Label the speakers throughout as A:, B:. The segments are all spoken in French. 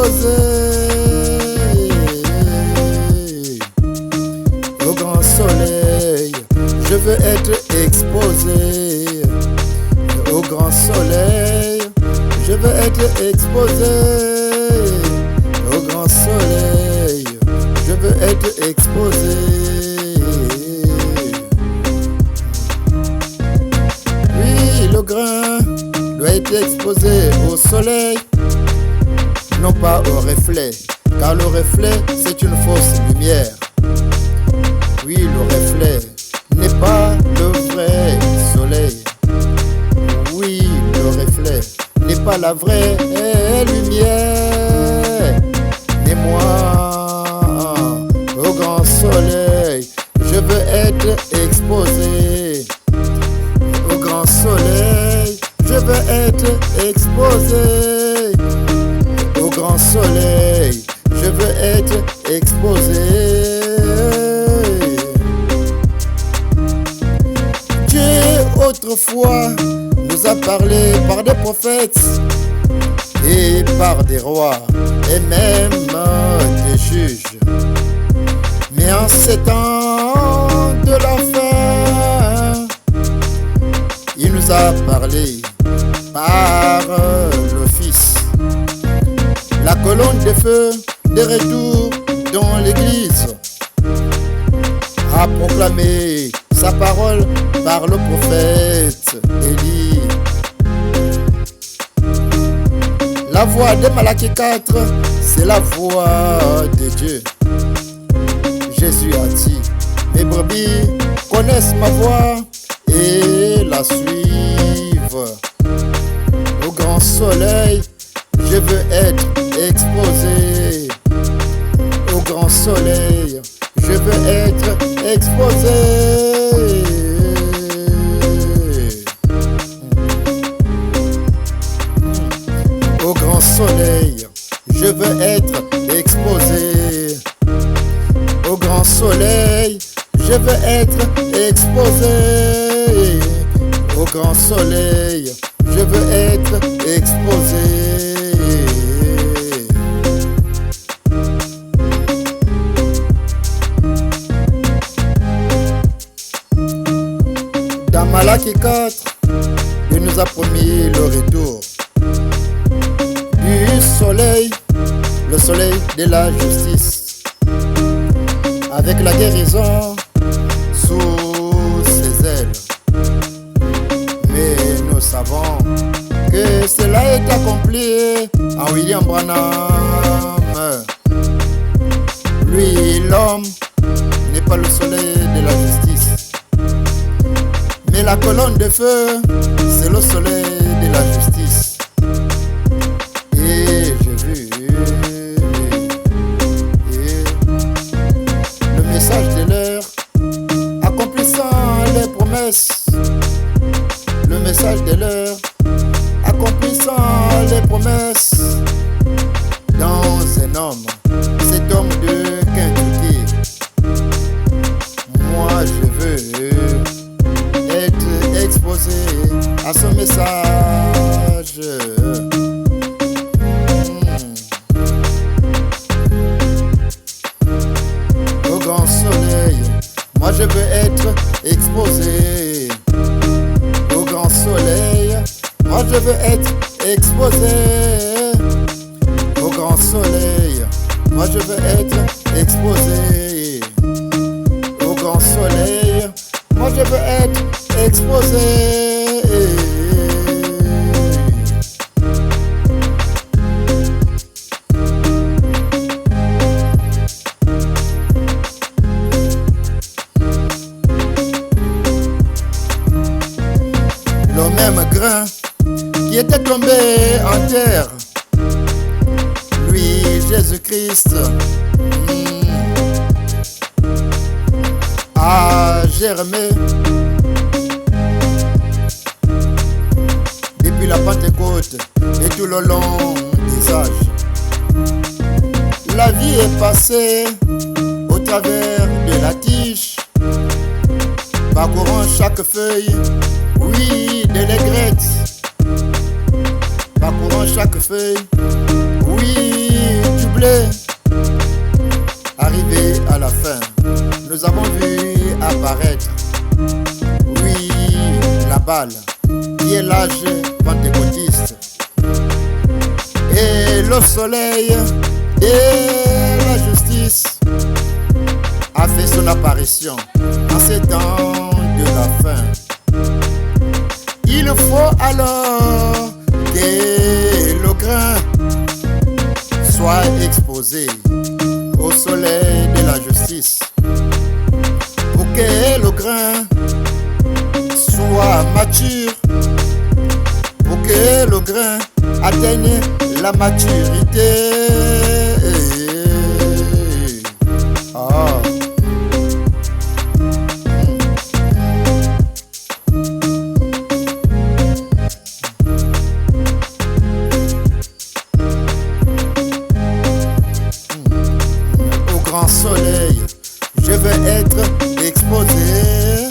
A: exposé au grand soleil. Je veux être exposé au grand soleil. Je veux être exposé au grand soleil. Je veux être exposé. Oui, le grain doit être exposé au soleil, non pas au reflet, car le reflet c'est une fausse lumière. Oui, le reflet n'est pas le vrai soleil. Oui, le reflet n'est pas la vraie lumière. Et moi, au grand soleil, je veux être exposé. Au grand soleil, je veux être exposé. Au grand soleil, je veux être exposé. Autrefois nous a parlé par des prophètes et par des rois et même des juges. Mais en ces temps de la fin, il nous a parlé par le Fils. La colonne de feu de retour dans l'église a proclamé sa parole par le prophète Élie. La voix de Malachie 4, c'est la voix de Dieu. Jésus a dit, mes brebis connaissent ma voix et la suivent. Au grand soleil, je veux être exposé. Au grand soleil, je veux être exposé. Au grand soleil, je veux être exposé. Au grand soleil, je veux être exposé. Au grand soleil, je veux être exposé. Dans Malachie 4, Dieu nous a promis le retour du soleil, le soleil de la justice, avec la guérison sous ses ailes. Mais nous savons que cela est accompli en William Branham. Lui, l'homme, n'est pas le soleil de la justice, mais la colonne de feu, c'est le soleil de la justice. Et j'ai vu le message de l'heure accomplissant les promesses. Le message de l'heure accomplissant les promesses dans un homme, cet homme de Kentucky. Moi je veux être exposé à son message. Au grand soleil, moi je veux être exposé. Au grand soleil, moi je veux être exposé. Au grand soleil, moi je veux être exposé. Au grand soleil, moi je veux être exposé. Le même grain qui était tombé en terre, lui Jésus-Christ a germé depuis la Pentecôte et tout le long des âges. La vie est passée au travers de la tige, parcourant chaque feuille, oui, de l'aigrette. Parcourant chaque feuille, oui, pentecôtiste. Et le soleil de la justice a fait son apparition en ces temps de la fin. Il faut alors que le grain soit exposé au soleil de la justice pour que le grain soit mature, pour que le grain atteigne la maturité. Ah. Au grand soleil, je veux être exposé.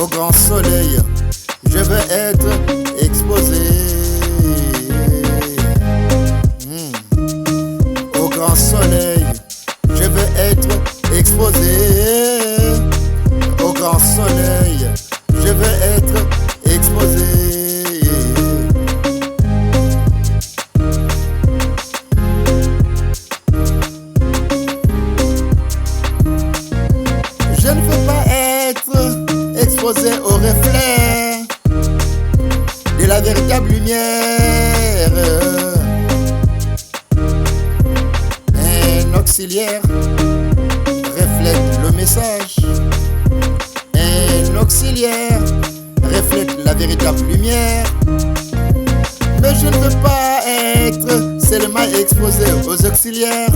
A: Au grand soleil, je veux être exposé. Au grand soleil, je veux être exposé. Au grand soleil, je veux être exposé. Je ne veux pas être exposé au reflet de la véritable lumière. Un auxiliaire reflète le message. Un auxiliaire reflète la véritable lumière. Mais je ne veux pas être seulement exposé aux auxiliaires.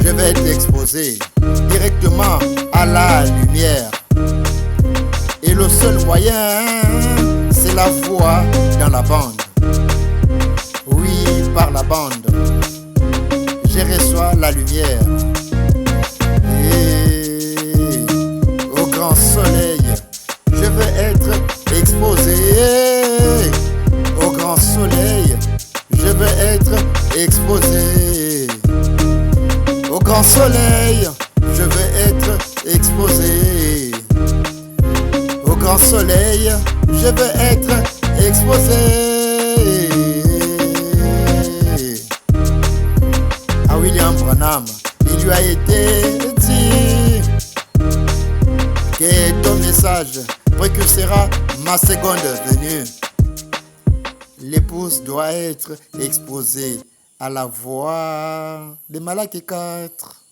A: Je vais être exposé directement à la lumière. Et le seul moyen, c'est la voix dans la bande. Oui, par la bande, je reçois la lumière. Et au grand soleil, je veux être exposé. Au grand soleil, je veux être exposé. Au grand soleil, je veux être exposé. Au grand soleil, je veux être exposé. À William Branham, il lui a été dit que ton message précursera ma seconde venue. L'épouse doit être exposée à la voix de Malachie 4.